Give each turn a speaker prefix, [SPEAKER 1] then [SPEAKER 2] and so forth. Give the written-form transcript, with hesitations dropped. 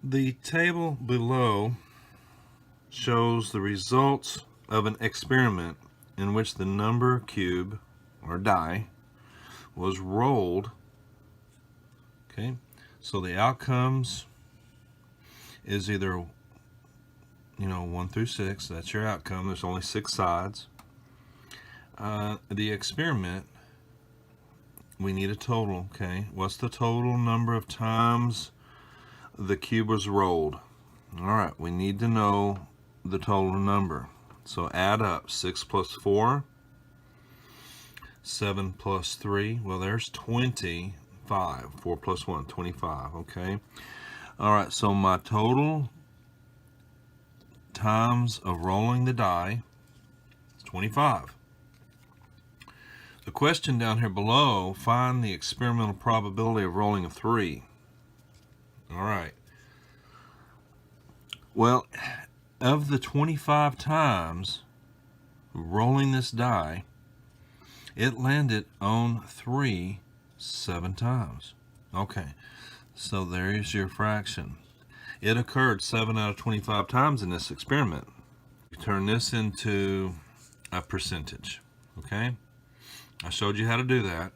[SPEAKER 1] The table below shows the results of an experiment in which the number cube or die was rolled. Okay, so the outcomes is either 1 through 6. That's your outcome. There's only 6 sides. The experiment, we need a total. Okay, what's the total number of times the cube was rolled? All right, we need to know the total number. So add up 6 plus 4, 7 plus 3. Well, there's 25. 4 plus 1, 25. Okay. All right, so my total times of rolling the die is 25. The question down here below, find the experimental probability of rolling a 3. All right. Well, of the 25 times rolling this die, it landed on 3 7 times. Okay, so there's your fraction. It occurred 7 out of 25 times in this experiment. You turn this into a percentage. Okay, I showed you how to do that.